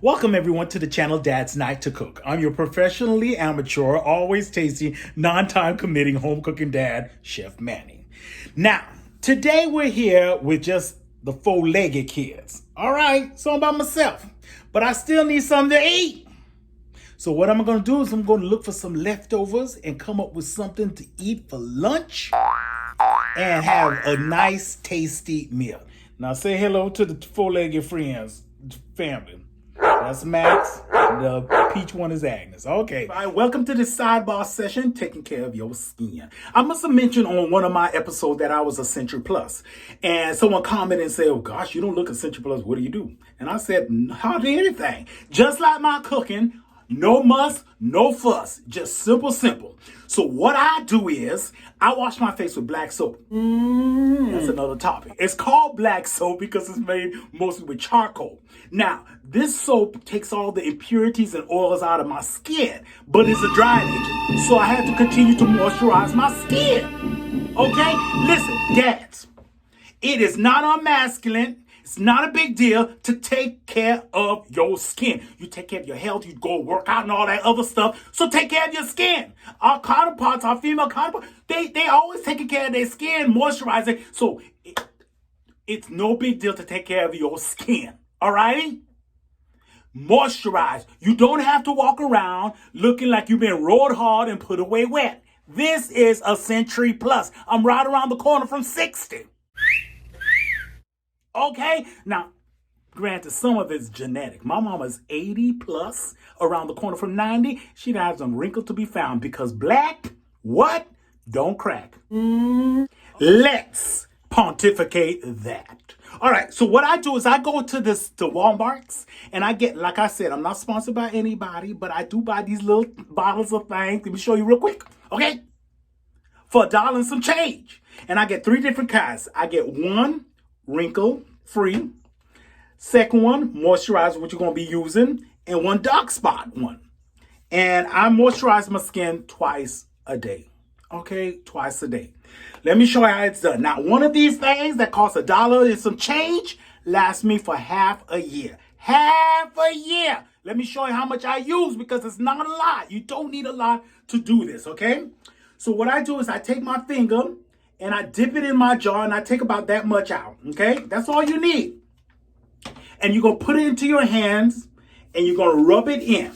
Welcome everyone to the channel Dadznight2cook. I'm your professionally amateur, always tasty, non-time committing home cooking dad, Chef Manny. Now, today we're here with just the four-legged kids. All right, so I'm by myself, but I still need something to eat. So what I'm going to do is I'm going to look for some leftovers and come up with something to eat for lunch and have a nice, tasty meal. Now say hello to the four-legged friends, family. That's Max. The peach one is Agnes. Okay. All right, welcome to this sidebar session, taking care of your skin. I must have mentioned on one of my episodes that I was a Century Plus. And someone commented and said, oh gosh, you don't look a Century Plus. What do you do? And I said, hardly anything. Just like my cooking, no muss, no fuss. Just simple. So what I do is I wash my face with black soap. That's another topic. It's called black soap because it's made mostly with charcoal. Now, this soap takes all the impurities and oils out of my skin, but it's a drying agent. So I have to continue to moisturize my skin. Okay? Listen, dads, it is not unmasculine. It's not a big deal to take care of your skin. You take care of your health, you go work out and all that other stuff. So take care of your skin. Our counterparts, our female counterparts, they always taking care of their skin, moisturizing. So it's no big deal to take care of your skin. All righty? Moisturize. You don't have to walk around looking like you've been rolled hard and put away wet. This is a Century Plus. I'm right around the corner from 60. Okay, now, granted, some of it's genetic. My mama's 80 plus, around the corner from 90. She'd have some wrinkle to be found because black, what? Don't crack. Let's pontificate that. All right, so what I do is I go to Walmart's and I get, like I said, I'm not sponsored by anybody, but I do buy these little bottles of things. Let me show you real quick, okay? For $1 and some change. And I get 3 different kinds. I get one wrinkle free, second one moisturizer, which you're going to be using, and one dark spot one. And I moisturize my skin twice a day. Okay, twice a day. Let me show you how it's done. Now, one of these things that costs $1 and some change lasts me for half a year. Half a year. Let me show you how much I use because it's not a lot. You don't need a lot to do this, okay? So what I do is I take my finger and I dip it in my jar and I take about that much out, okay? That's all you need. And you're going to put it into your hands and you're going to rub it in.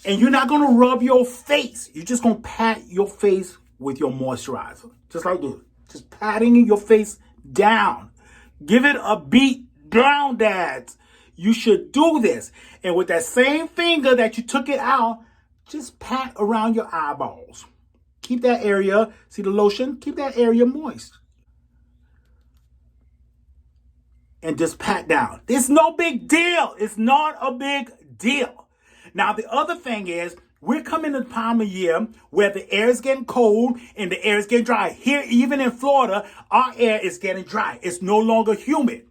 And you're not going to rub your face. You're just going to pat your face with your moisturizer. Just like this. Just patting your face down. Give it a beat down, dads. You should do this. And with that same finger that you took it out, just pat around your eyeballs. Keep that area, see the lotion? Keep that area moist. And just pat down. It's no big deal. It's not a big deal. Now, the other thing is, we're coming to the time of year where the air is getting cold and the air is getting dry. Here, even in Florida, our air is getting dry. It's no longer humid.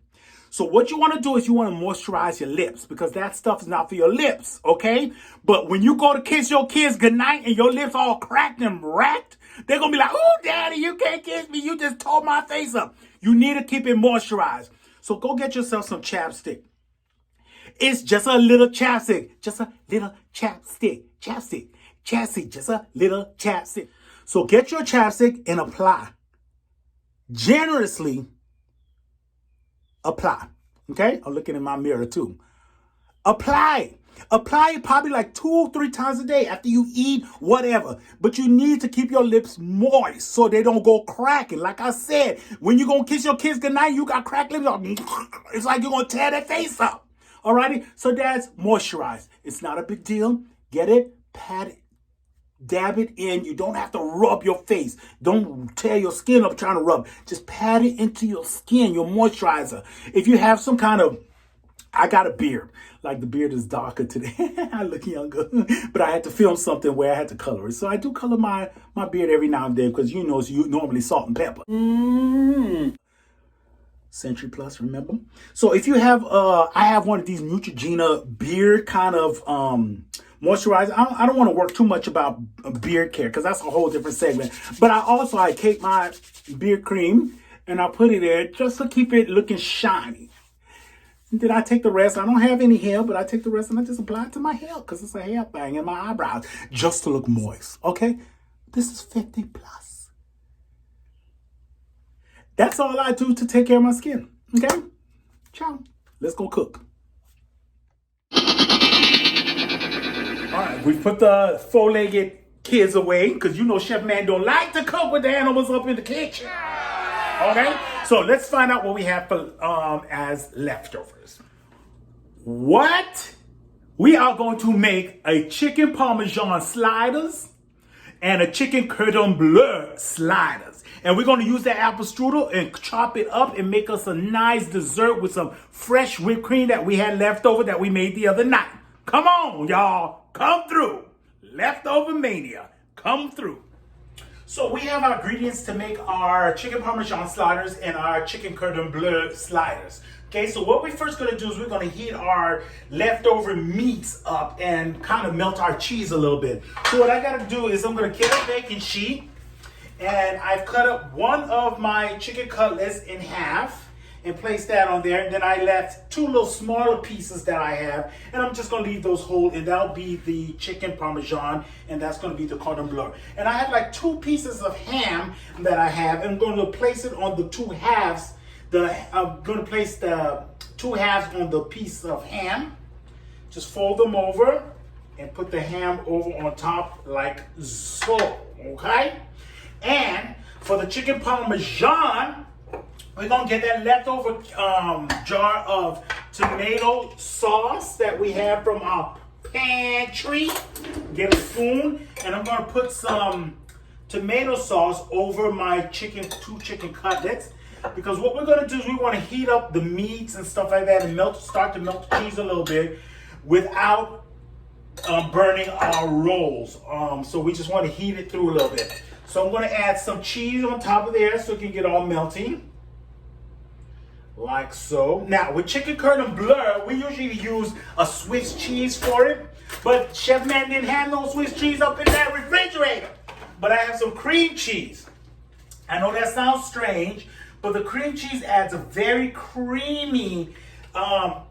So what you want to do is you want to moisturize your lips because that stuff is not for your lips, okay? But when you go to kiss your kids goodnight and your lips all cracked and racked, they're going to be like, oh, daddy, you can't kiss me. You just tore my face up. You need to keep it moisturized. So go get yourself some chapstick. It's just a little chapstick. Just a little chapstick. Chapstick. Just a little chapstick. So get your chapstick and apply. Generously apply. Okay? I'm looking in my mirror too. Apply it probably like 2 or 3 times a day after you eat, whatever. But you need to keep your lips moist so they don't go cracking. Like I said, when you're going to kiss your kids goodnight, you got cracked lips. It's like you're going to tear their face up. Alrighty? So dads, moisturize. It's not a big deal. Get it, pat it, dab it in. You don't have to rub your face. Don't tear your skin up trying to rub. Just pat it into your skin, your moisturizer. If you have some kind of, I got a beard. Like the beard is darker today. I look younger. But I had to film something where I had to color it. So I do color my beard every now and then because you know it's normally salt and pepper. Century Plus, remember? So if you have, I have one of these Neutrogena beard kind of moisturizer. I don't want to work too much about beard care because that's a whole different segment. But I take my beard cream and I put it there just to keep it looking shiny. And then I take the rest. I don't have any hair, but I take the rest and I just apply it to my hair because it's a hair thing in my eyebrows just to look moist. Okay? This is 50 plus. That's all I do to take care of my skin. Okay? Ciao. Let's go cook. All right, we put the four-legged kids away because you know Chef Man don't like to cook with the animals up in the kitchen. Okay? So let's find out what we have for as leftovers. What? We are going to make a chicken parmesan sliders and a chicken cordon bleu sliders. And we're going to use that apple strudel and chop it up and make us a nice dessert with some fresh whipped cream that we had left over that we made the other night. Come on, y'all. Come through. Leftover mania. Come through. So we have our ingredients to make our chicken parmesan sliders and our chicken cordon bleu sliders. Okay, so what we're first going to do is we're going to heat our leftover meats up and kind of melt our cheese a little bit. So what I got to do is I'm going to get a baking sheet, and I've cut up one of my chicken cutlets in half and place that on there. And then I left two little smaller pieces that I have, and I'm just going to leave those whole, and that'll be the chicken parmesan, and that's going to be the cordon bleu. And I have like 2 pieces of ham that I have, and I'm going to place it on the 2 halves. I'm going to place the 2 halves on the piece of ham. Just fold them over and put the ham over on top like so, okay? And for the chicken parmesan, we're going to get that leftover jar of tomato sauce that we have from our pantry. Get a spoon, and I'm going to put some tomato sauce over my 2 chicken cutlets. Because what we're going to do is we want to heat up the meats and stuff like that and start to melt the cheese a little bit without burning our rolls. So we just want to heat it through a little bit. So I'm going to add some cheese on top of there so it can get all melty. Like so. Now with chicken cordon bleu, we usually use a Swiss cheese for it. But Chef Man didn't have no Swiss cheese up in that refrigerator. But I have some cream cheese. I know that sounds strange, but the cream cheese adds a very creamy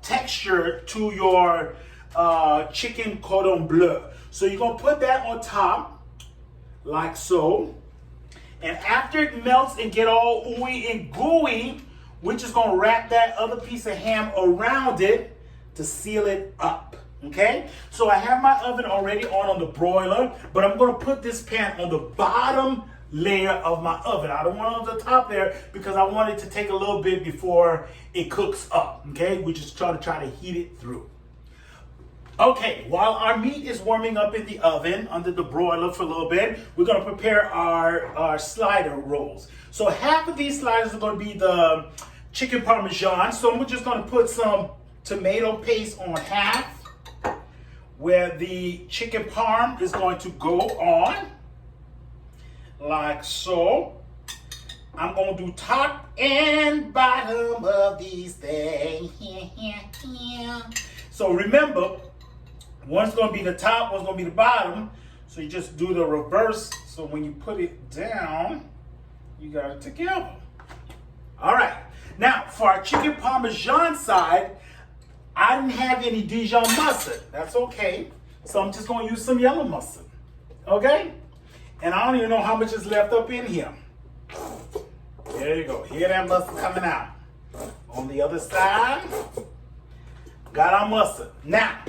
texture to your chicken cordon bleu. So you're going to put that on top, like so. And after it melts and get all ooey and gooey, we're just going to wrap that other piece of ham around it to seal it up. Okay? So I have my oven already on the broiler, but I'm going to put this pan on the bottom layer of my oven. I don't want it on the top there because I want it to take a little bit before it cooks up. Okay, we just try to heat it through. Okay, while our meat is warming up in the oven under the broiler for a little bit, we're going to prepare our slider rolls. So half of these sliders are going to be the chicken parmesan. So I'm just going to put some tomato paste on half where the chicken parm is going to go on. Like so. I'm going to do top and bottom of these things. So remember, one's going to be the top, one's going to be the bottom. So you just do the reverse. So when you put it down, you got it together. All right. Now, for our chicken parmesan side, I didn't have any Dijon mustard. That's okay. So I'm just going to use some yellow mustard. Okay? And I don't even know how much is left up in here. There you go. Hear that mustard coming out. On the other side, got our mustard. Now,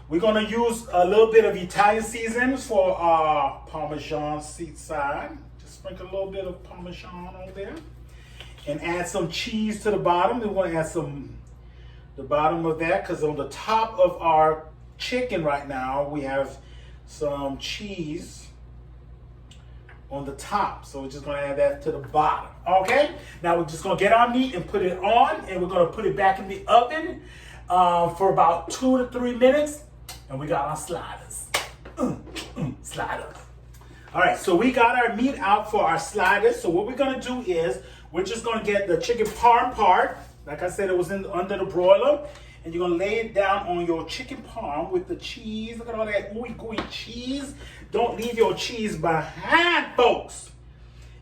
we're going to use a little bit of Italian seasonings for our Parmesan seed side. Just sprinkle a little bit of Parmesan on there. And add some cheese to the bottom. We want to add the bottom of that because on the top of our chicken right now, we have some cheese on the top. So we're just going to add that to the bottom. Okay? Now we're just going to get our meat and put it on, and we're going to put it back in the oven for about 2 to 3 minutes, and we got our sliders. Sliders. All right, so we got our meat out for our sliders. So what we're going to do is we're just going to get the chicken parm part. Like I said, it was under the broiler. And you're going to lay it down on your chicken parm with the cheese. Look at all that ooey gooey cheese. Don't leave your cheese behind, folks.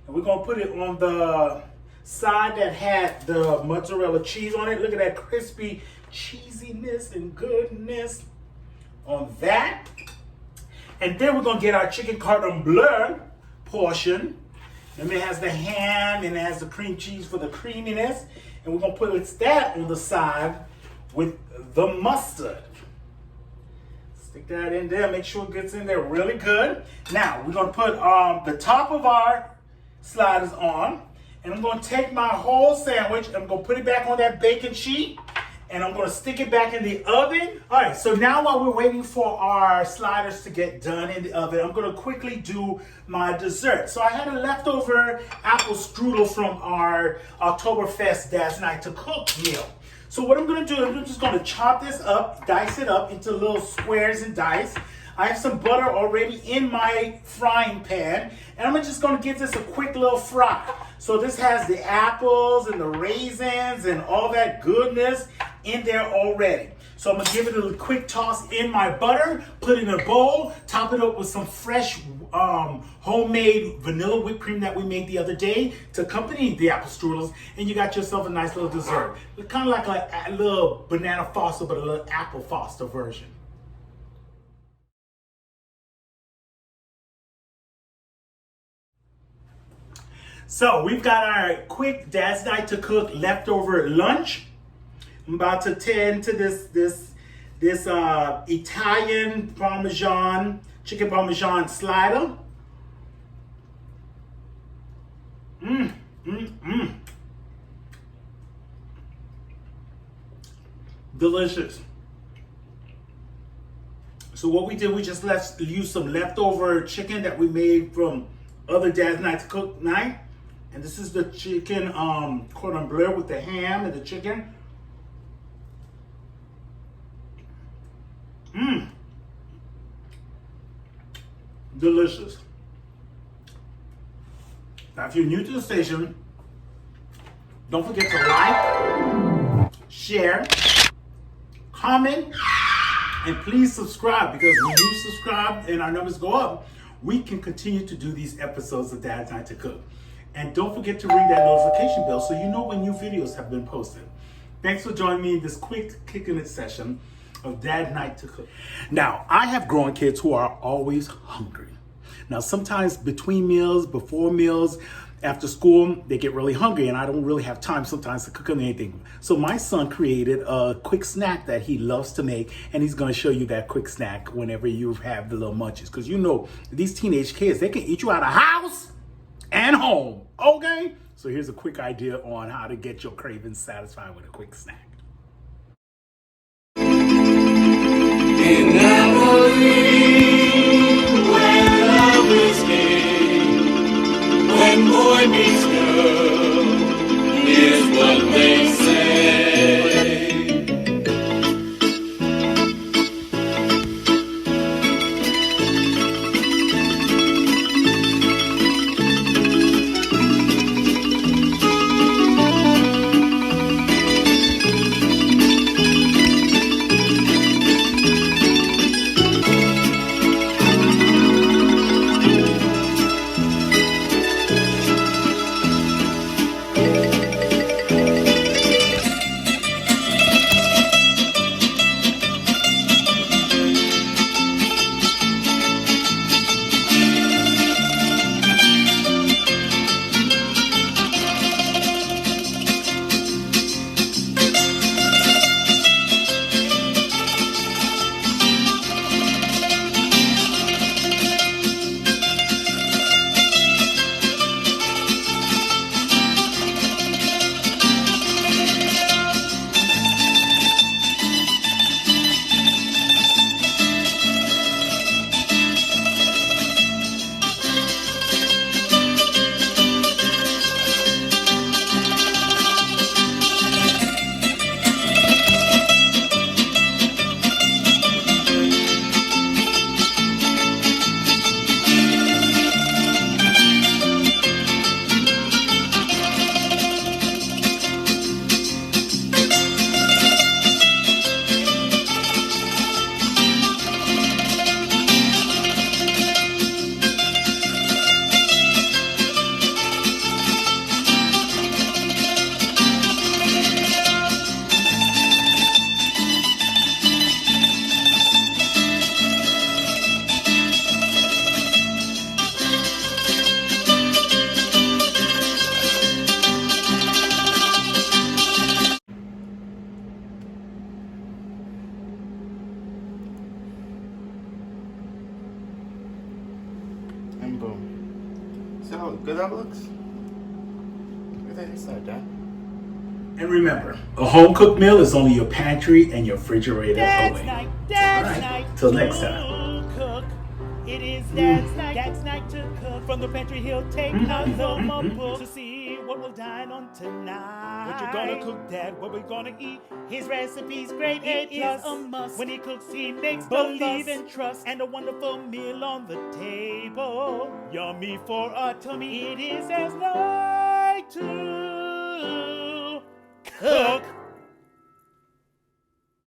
And we're going to put it on the side that had the mozzarella cheese on it. Look at that crispy cheesiness and goodness on that. And then we're gonna get our chicken cordon bleu portion. And it has the ham and it has the cream cheese for the creaminess. And we're gonna put that on the side with the mustard. Stick that in there, make sure it gets in there really good. Now, we're gonna put the top of our sliders on. And I'm gonna take my whole sandwich, I'm gonna put it back on that bacon sheet, and I'm gonna stick it back in the oven. All right, so now while we're waiting for our sliders to get done in the oven, I'm gonna quickly do my dessert. So I had a leftover apple strudel from our Oktoberfest Dadznight2cook meal. So what I'm gonna do, I'm just gonna chop this up, dice it up into little squares and dice. I have some butter already in my frying pan, and I'm just gonna give this a quick little fry. So this has the apples and the raisins and all that goodness in there already. So I'm gonna give it a quick toss in my butter, put it in a bowl, top it up with some fresh homemade vanilla whipped cream that we made the other day to accompany the apple strudels, and you got yourself a nice little dessert. It's kind of like a little banana foster, but a little apple foster version. So we've got our quick Dadznight2cook leftover lunch. I'm about to tend to this Italian chicken parmesan slider. Delicious. So what we did, we just used some leftover chicken that we made from other Dadznight2cook night. And this is the chicken cordon bleu with the ham and the chicken. Delicious. Now, if you're new to the station, don't forget to like, share, comment, and please subscribe, because when you subscribe and our numbers go up, we can continue to do these episodes of Dadznight2cook. And don't forget to ring that notification bell so you know when new videos have been posted. Thanks for joining me in this quick kicking it session of Dadznight2cook. Now, I have growing kids who are always hungry. Now, sometimes between meals, before meals, after school, they get really hungry, and I don't really have time sometimes to cook them anything. So my son created a quick snack that he loves to make, and he's gonna show you that quick snack whenever you have the little munchies. Because you know, these teenage kids, they can eat you out of house and home, okay? So here's a quick idea on how to get your cravings satisfied with a quick snack. In Napoli, where love is king, when boy meets girl, here's what they say. See how good that looks? Look at that inside, Dad. And remember, a home cooked meal is only your pantry and your refrigerator away. Dad's All right, night till next to time. cook. It is Dad's night to cook. From the pantry he'll take out the book to see what we'll dine on tonight. What you gonna cook, Dad? What we gonna eat? His recipe's great, it is a must. When he cooks, he makes believe and trust, and a wonderful meal on the table. Yummy for our tummy. It is Dad's night to cook.